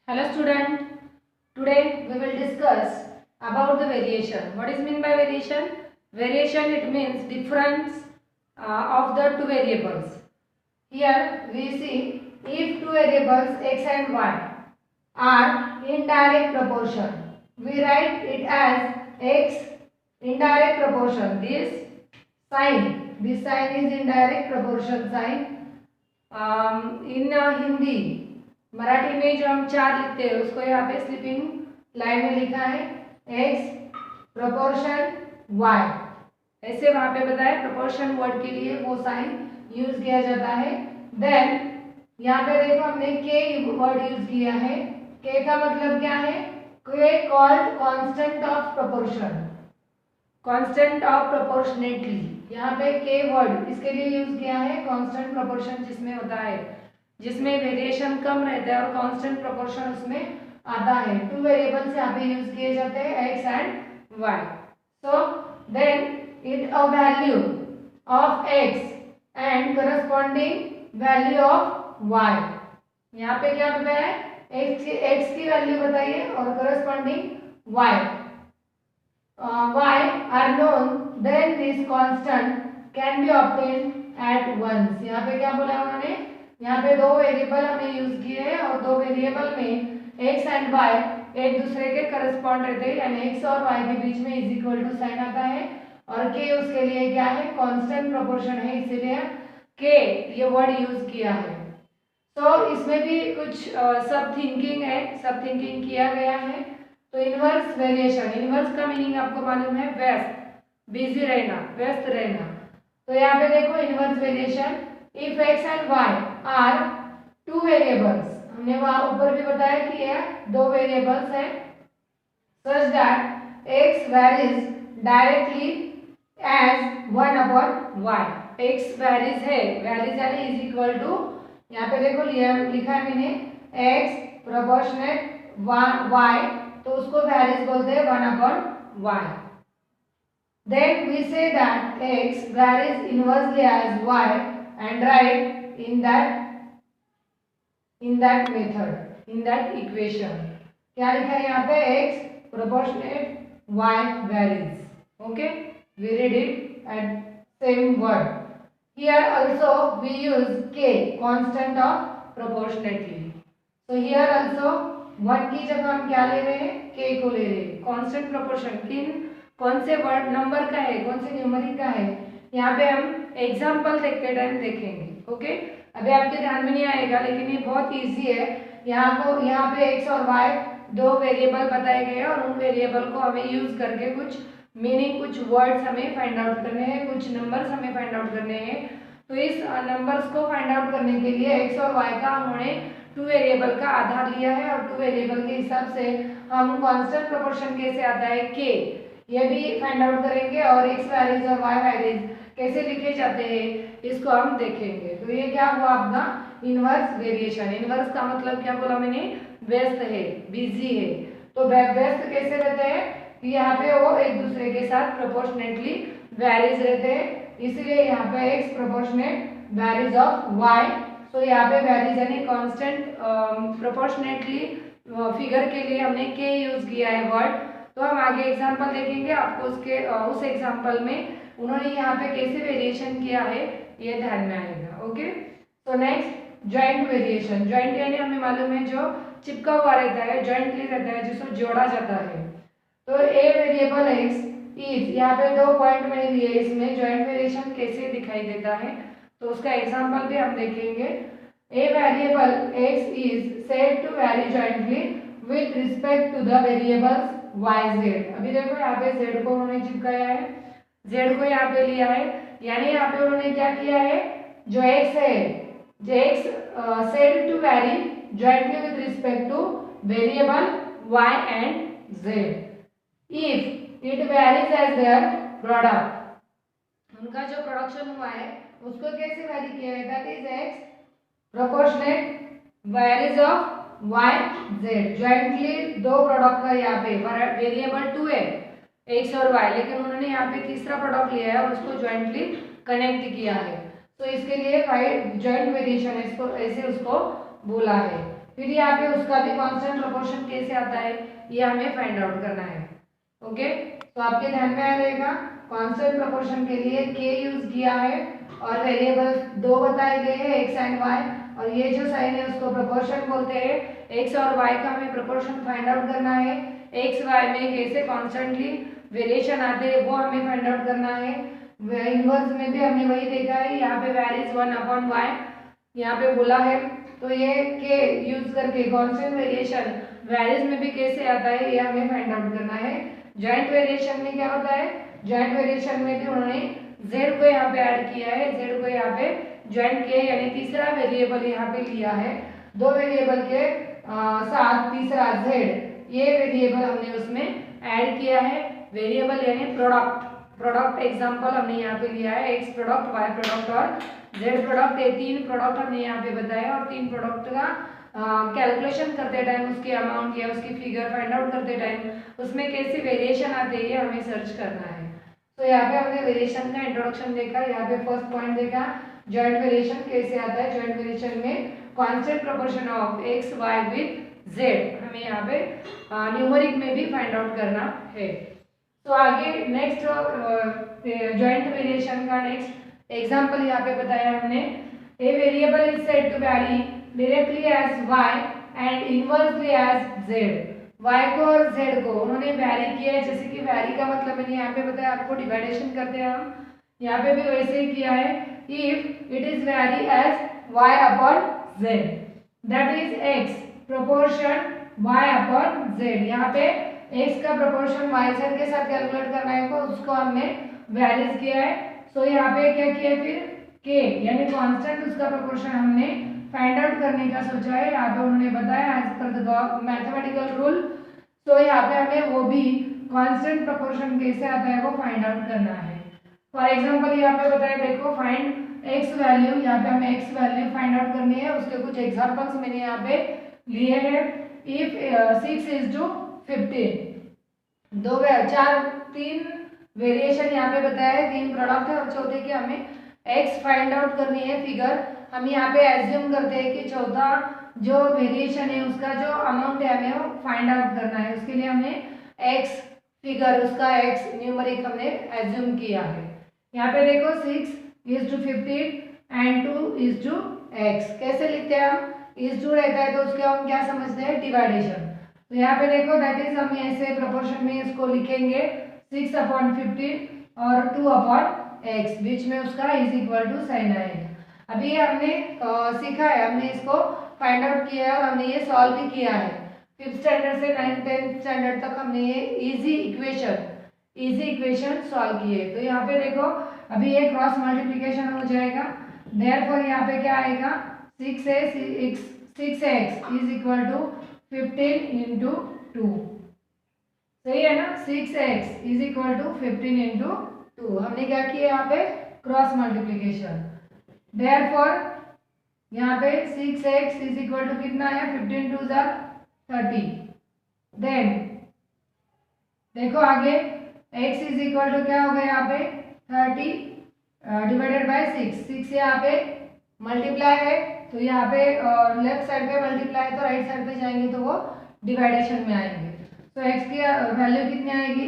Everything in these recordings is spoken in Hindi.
Hello student, today we will discuss about the variation. What is mean by variation? Variation, it means difference of the two variables. Here we see if two variables x and y are in direct proportion, we write it as x in direct proportion. This sign is in direct proportion sign. इन हिंदी मराठी में जो हम 4 लिखते हैं उसको यहाँ पे स्लीपिंग लाइन में लिखा है x प्रोपोर्शन y। ऐसे वहां पे बताया प्रोपोर्शन वर्ड के लिए वो साइन यूज किया जाता है। देन यहाँ पे देखो हमने k वर्ड यूज किया है। k का मतलब क्या है? k called constant of proportion, constant of proportionately. यहाँ पे k वर्ड इसके लिए यूज किया है कांस्टेंट प्रोपोर्शन जिसमें होता है, जिसमें वेरिएशन कम रहता है और कांस्टेंट प्रोपोर्शन उसमें आता है। टू वेरिएबल्स यहाँ पे यूज किए जाते हैं x and y। So then it a value of x and corresponding value of y। यहाँ पे क्या बताया है? x की वैल्यू बताइए और corresponding y are known, then this constant can be obtained at once। यहाँ पे क्या बोला उन्होंने? यहाँ पे दो वेरिएबल हमने यूज किए हैं और दो वेरिएबल में x एंड y एक दूसरे के करस्पॉन्ड रहते हैं, यानी x और y के बीच में इज इक्वल टू साइन आता है और k उसके लिए क्या है? कांस्टेंट प्रोपोर्शन है, इसीलिए k ये वर्ड यूज किया है। तो इसमें भी कुछ सब थिंकिंग है, सब थिंकिंग किया गया है। तो इनवर्स वेरिएशन, इनवर्स का मीनिंग आपको मालूम है व्यस्त, बिजी रहना, व्यस्त रहना। तो यहाँ पे देखो inverse variation, if x and y are two variables, हमने वहां ऊपर भी बताया कि यह दो वेरिएबल्स हैं, such that x varies directly as 1/y। x varies है, वैरीज यानी इज इक्वल टू, यहाँ पे देखो लिखा है मैंने x प्रोपोर्शनेट y, तो उसको वैरीज बोलते हैं 1/y। Then we say that x varies inversely as y and write in that method, in that equation। क्या लिखा है यहाँ पे? x proportionate y varies। Okay, we read it at same word। Here also we use k, constant of proportionately। So here also 1 की जगह हम क्या ले रहे हैं? k को ले रहे हैं। कांस्टेंट प्रोपोर्शन किन कौन से वर्ड नंबर का है, कौन से न्यूमरिक का है, यहाँ पे हम एग्जाम्पल देखते टाइम देखेंगे। ओके, अभी आपके ध्यान में नहीं आएगा लेकिन ये बहुत इजी है। यहाँ पे x और y दो वेरिएबल बताए गए हैं और उन वेरिएबल को हमें यूज करके कुछ मीनिंग, कुछ वर्ड्स हमें फाइंड आउट करने हैं, कुछ नंबर्स हमें फाइंड आउट करने हैं। तो इस नंबर्स को फाइंड आउट करने के लिए x और y का उन्होंने टू वेरिएबल का आधार लिया है और टू वेरिएबल के हिसाब से हम कांस्टेंट प्रोपोर्शन कैसे आता है k, ये भी फाइंड आउट करेंगे और x वैरीज और y वैरीज कैसे लिखे जाते हैं इसको हम देखेंगे। तो ये क्या हुआ आपका? Inverse variation. इनवर्स का मतलब क्या बोला मैंने? व्यस्त है, बिजी है। तो व्यस्त कैसे रहते हैं कि यहाँ पे वो एक दूसरे के साथ प्रोपोर्शनेटली वैरीज रहते हैं, इसीलिए यहाँ पे x proportionate varies of y। सो यहाँ पे वैरीज यानी कांस्टेंट प्रोपोर्शनेटली फिगर के लिए हमने k यूज किया है वर्ड। तो हम आगे एग्जांपल देखेंगे, आपको उसके उस एग्जांपल में उन्होंने यहाँ पे कैसे वेरिएशन किया है ये ध्यान में आएगा। ओके, तो नेक्स्ट जॉइंट वेरिएशन। जॉइंट यानी हमें मालूम है जो चिपका हुआ रहता है, जॉइंटली रहता है, जिसको जोड़ा जाता है। तो ए वेरिएबल x इज, यहाँ पे दो पॉइंट मैंने लिए, इसमें जॉइंट वेरिएशन कैसे दिखाई देता है तो उसका एग्जाम्पल भी हम देखेंगे। A variable x is said to vary jointly with respect to the variables y z। अभी देखो यहाँ पे z को उन्होंने चिपकाया है, z को यहाँ पे लिया है, यानी यहाँ पे उन्होंने क्या किया है? जो x है, जो x said to vary jointly with respect to variable y and z if it varies as their product. उनका जो प्रोडक्शन हुआ है उसको कैसे वेरी किया है? That is x proportionate varies of y z। Jointly दो प्रोडक्ट का यहाँ पे वेरिएबल 2 है x और y, लेकिन उन्होंने यहाँ पे तीसरा प्रोडक्ट लिया है और उसको जॉइंटली कनेक्ट किया है। तो इसके लिए जॉइंट वेरिएशन इसको ऐसे उसको बोला है। फिर यहाँ पे उसका भी कांस्टेंट प्रोपोर्शन कैसे आता है ये हमें फाइंड आउट करना है। ओके, तो आपके ध्यान में आ रहेगा कांस्टेंट प्रोपोर्शन के लिए के यूज किया है और वेरिएबल दो बताए गए हैं एक्स एंड वाई, और ये जो साइन है उसको प्रोपोर्शन बोलते हैं। एक्स और वाई का हमें प्रोपोर्शन फाइंड आउट करना है। एक्स वाई में कैसे कॉन्स्टेंटली वेरिएशन आते हैं वो हमें फाइंड आउट करना है। इनवर्स में भी हमने वही देखा है, यहाँ पे वैरीज 1/y यहाँ पे बोला है, तो ये के यूज करके कांस्टेंट वेरिएशन वैरीज में भी कैसे आता है ये हमें फाइंड आउट करना है। जॉइंट वेरिएशन में क्या होता है, जॉइंट वेरिएशन में भी उन्होंने z को यहाँ पे ऐड किया है, z को यहाँ पे ज्वाइन किया है, यानी तीसरा वेरिएबल यहाँ पे लिया है। दो वेरिएबल के साथ तीसरा z, ये वेरिएबल हमने उसमें ऐड किया है। वेरिएबल यानी प्रोडक्ट एग्जांपल हमने यहाँ पे लिया है, x प्रोडक्ट, y प्रोडक्ट और z प्रोडक्ट। ये तीन प्रोडक्ट हमने यहाँ पे बताया, और तीन प्रोडक्ट का कैलकुलेशन करते टाइम उसकी अमाउंट या उसकी फिगर फाइंड आउट करते टाइम उसमें कैसे वेरिएशन आते हैं ये हमें सर्च करना है। तो यहाँ पे हमने वेरिएशन का इंट्रोडक्शन देखा, यहाँ पे फर्स्ट पॉइंट देखा जॉइंट वेरिएशन कैसे आता है। जॉइंट वेरिएशन में constant proportion of X Y with Z हमें यहाँ पे न्यूमेरिक में भी फाइंड आउट करना है। तो आगे नेक्स्ट जॉइंट वेरिएशन का नेक्स्ट एग्जांपल यहाँ पे बताया हमने, a variable is said to vary directly as Y and inversely as Z. Y को और जेड को उन्होंने वैरी किया है, जैसे कि वैरी का मतलब मैंने यहाँ पे बताया आपको, डिवाइडेशन करते हैं हम, यहाँ पे भी वैसे ही किया है। If it is vary as Y upon Z that is X proportion Y upon Z. यहाँ पे एक्स का प्रोपोर्शन वाई जेड के साथ कैलकुलेट करना है को उसको हमने वैरीज किया है। सो यहाँ पे क्या किया फिर के यानी कांस्टेंट उसका प्रोपोर्शन हमने फाइंड आउट करने का सोचा है। यहाँ पे उन्होंने बताया as per the mathematical rule. तो यहाँ पे हमें वो भी कांस्टेंट प्रोपोर्शन कैसे आता है वो फाइंड आउट करना है। फॉर एग्जांपल यहाँ पे बताया, देखो फाइंड एक्स वैल्यू, यहाँ पे हमें एक्स वैल्यू फाइंड आउट करनी है। उसके कुछ एग्जांपल्स मैंने यहाँ पे लिए हैं। इफ 6 इज टू 15, तीन वेरिएशन यहाँ पे बताया है, तीन प्रोडक्ट है और चौथे की हमें एक्स फाइंड आउट करनी है फिगर। हम यहाँ पे एज्यूम करते हैं कि चौथा जो वेरिएशन है उसका जो अमाउंट है हमें वो फाइंड आउट करना है। उसके लिए हमने एक्स फिगर उसका एक्स न्यूमेरिक हमने एज्यूम किया है। यहाँ पे देखो 6 is to 15 and 2 is to X. कैसे लिखते हैं हम, इज टू रहता है तो उसके हम क्या समझते हैं, डिवाइडेशन। तो यहाँ पे देखो दैट इज हम ऐसे प्रोपोर्शन में इसको लिखेंगे 6/15 और 2/x, बीच में उसका इज इक्वल टू साइन आएगा। अभी ये हमने सीखा है, हमने इसको फाइंड आउट किया है और हमने ये सॉल्व भी किया है। 5th स्टैंडर्ड से 9th 10th स्टैंडर्ड तक हमने ये इजी इक्वेशन सॉल्व किए। तो यहाँ पे देखो अभी ये क्रॉस मल्टीप्लिकेशन हो जाएगा, देयरफॉर यहाँ पे क्या आएगा 6x is equal to 15 into 2। सही है ना, 6x is equal to 15 into 2। हमने क्या किया यहाँ पे क्रॉस मल्टीप्लिकेशन। देयरफॉर यहाँ पे 6x इज इक्वल टू कितना है, 15 2 30। देन देखो आगे x इज इक्वल टू क्या होगा यहाँ पे 30 डिवाइडेड बाय 6 यहाँ पे मल्टीप्लाई है, तो यहाँ पे लेफ्ट साइड पे मल्टीप्लाई है तो राइट साइड पे जाएंगे तो वो डिवाइडेशन में आएंगे। तो x की वैल्यू कितनी आएगी,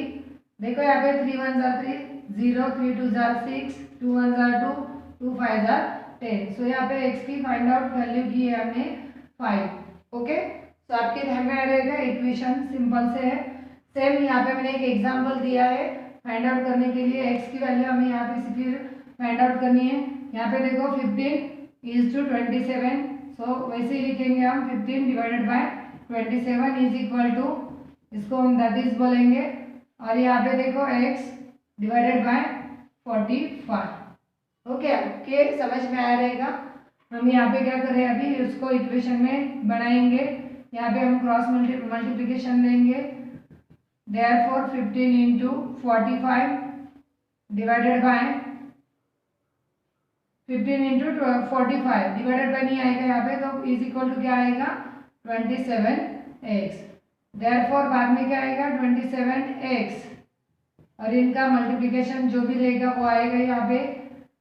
देखो यहाँ पे 3 1 3 0, 3 2 6, 2 1 2, 2 5 10। सो यहाँ पे x की फाइंड आउट वैल्यू की है हमने 5। ओके, तो आपके ध्यान में आ रहेगा, इक्वेशन सिंपल से है। सेम यहाँ पे मैंने एक एग्जांपल दिया है फाइंड आउट करने के लिए। x की वैल्यू हमें यहाँ पे फिर फाइंड आउट करनी है। यहाँ पे देखो 15 इज टू 27, सो वैसे ही लिखेंगे हम 15 divided by 27 is equal to, इसको हम दैट इज बोलेंगे, और यहाँ पे देखो x divided by 45। Okay, okay समझ में आ रहेगा। हम यहाँ पे क्या कर रहे हैं, अभी उसको इक्वेशन में बनाएंगे। यहाँ पे हम क्रॉस मल्टीप्लिकेशन लेंगे, therefore 15 into 45 divided by 15 into 45 divided by नहीं आएगा यहाँ पे, तो इज इक्वल टू क्या आएगा 27x। देयरफॉर बाद में क्या आएगा 27x, और इनका मल्टीप्लिकेशन जो भी रहेगा वो आएगा यहाँ पे,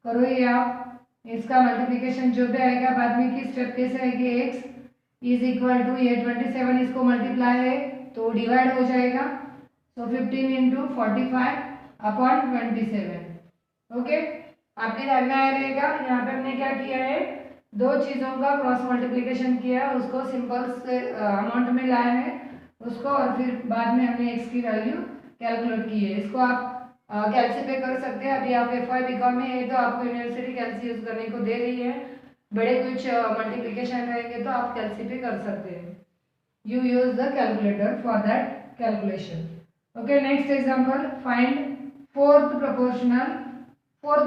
करो ये आप। इसका मल्टीप्लिकेशन जो भी आएगा बाद में की स्टेप कैसे आएगी x इज इक्वल टू ये 27 इसको मल्टीप्लाई है तो डिवाइड हो जाएगा। सो 15 इंटू 45 अपॉन 27। ओके, आपके ध्यान में आया रहेगा। यहाँ पे हमने क्या किया है, दो चीज़ों का क्रॉस मल्टीप्लिकेशन किया, उसको सिंपल से अमाउंट में लाया है उसको, और फिर बाद में हमने एक्स की वैल्यू कैलकुलेट की है। इसको आप कैल्सी पे कर सकते हैं। अभी आप एफ वाई बीकॉम में है तो आपको यूनिवर्सिटी कैल्सी यूज करने को दे रही है। बड़े कुछ मल्टीप्लिकेशन रहेंगे तो आप कैल्सी पे कर सकते हैं। You use the calculator for that calculation. Okay, next example, find fourth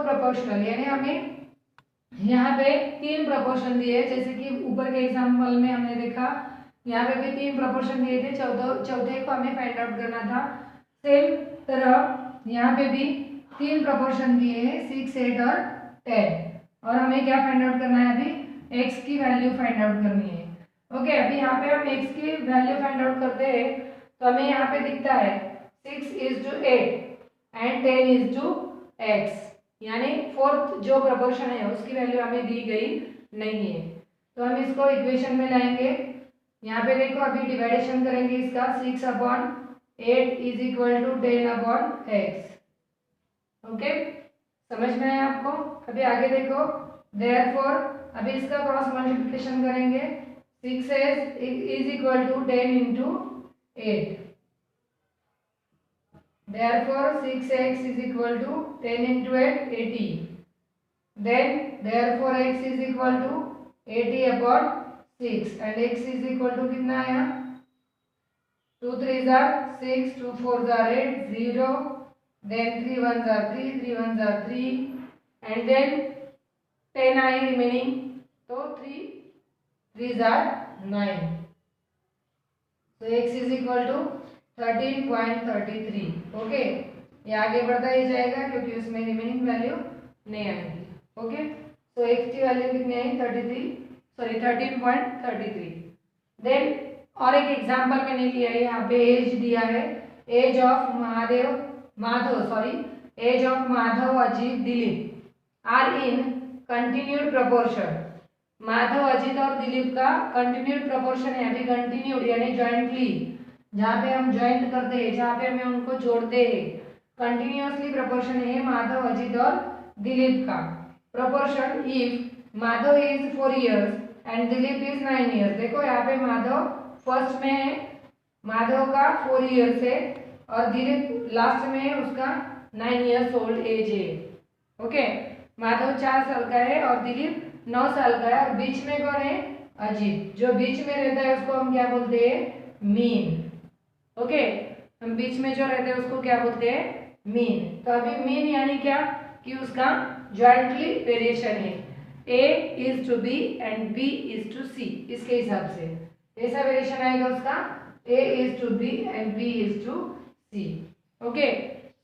proportional यानी हमें यहाँ पे तीन प्रोपोर्शन दिए, जैसे कि ऊपर के एग्जांपल में हमने देखा यहाँ पे भी तीन प्रोपोर्शन दिए थे, चौथे को हमें फाइंड आउट करना था। सेम तरह यहाँ पे भी तीन प्रोपोर्शन दिए हैं 6, 8 और 10, और हमें क्या फाइंड आउट करना है, अभी x की वैल्यू फाइंड आउट करनी है। ओके, अभी यहाँ पे हम x की वैल्यू फाइंड आउट करते हैं तो हमें यहाँ पे दिखता है 6:8 एंड 10:x, यानी फोर्थ जो प्रोपोर्शन है उसकी वैल्यू हमें दी गई नहीं है। तो हम इसको इक्वेशन में लाएंगे। यहाँ पे देखो, अभी डिवाइडेशन करेंगे इसका, 6/8 is equal to 10/x। Okay, समझ में आया आपको। अभी आगे देखो, देयरफॉर अभी इसका क्रॉस मल्टीप्लिकेशन करेंगे, 6 is equal to 10 into 8। Therefore 6x is equal to 10 into 8, 80. Then therefore x is equal to 80 upon 6 and x is equal to कितना आया, 2 3s are 6, 2 4s are 8, 0, then 3 1s are 3, 3 1s are 3 and then 10 आए remaining, तो 3 3s are 9. So x is equal to 13.33। Okay, ये आगे बढ़ता ही जाएगा क्योंकि उसमें रिमेनिंग वैल्यू नहीं आएगी। ओके, तो x की वैल्यू कितनी आई, 13.33। देन और एक एग्जांपल मैंने लिया है, यहाँ पे एज दिया है, age of Madhav Ajit Dilip are in continued proportion. Madhav Ajit और दिलीप का कंटिन्यूड प्रोपोर्शन है, अभी कंटिन्यूड यानी जॉइंटली, जहाँ पे हम ज्वाइंट करते हैं, जहाँ पे हमें उनको जोड़ते हैं, कंटिन्यूअसली प्रोपोर्शन है माधव अजीत और दिलीप का। Proportion if Madhav is 4 years and Dilip is 9 years। देखो यहाँ पे माधव फर्स्ट में है, माधव का 4 years है और दिलीप लास्ट में है, उसका 9 years ओल्ड एज है। ओके, माधव 4 साल का है और दिलीप 9 साल का है, और बीच में कौन है, अजीत। जो बीच में रहता है उसको हम क्या बोलते हैं, मीन। ओके, हम बीच में जो रहते हैं उसको क्या बोलते हैं, मीन। तो अभी मीन यानी क्या, कि उसका जॉइंटली वेरिएशन है, a is to b and b is to c, इसके हिसाब से ऐसा वेरिएशन आएगा उसका, a is to b and b is to c। Okay,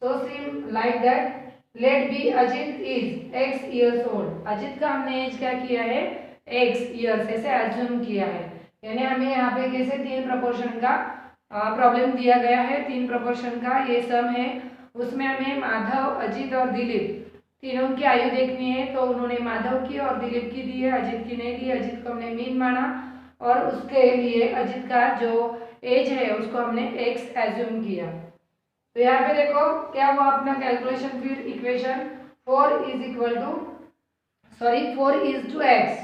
so same like that, let be Ajit is x years old. Ajit का हमने एज क्या किया है, x years ऐसे एज्यूम किया है, यानी हमें यहाँ पे कैसे तीन प्रोपोर्शन का प्रॉब्लम दिया गया है, तीन प्रोपोर्शन का ये सम है, उसमें हमें माधव अजीत और दिलीप तीनों की आयु देखनी है। तो उन्होंने माधव की और दिलीप की दी है, अजीत की नहीं दी। अजीत को हमने मीन माना और उसके लिए अजीत का जो एज है उसको हमने एक्स एज्यूम किया। तो यहाँ पे देखो क्या हुआ अपना कैलकुलेशन, फिर इक्वेशन 4 इज टू एक्स,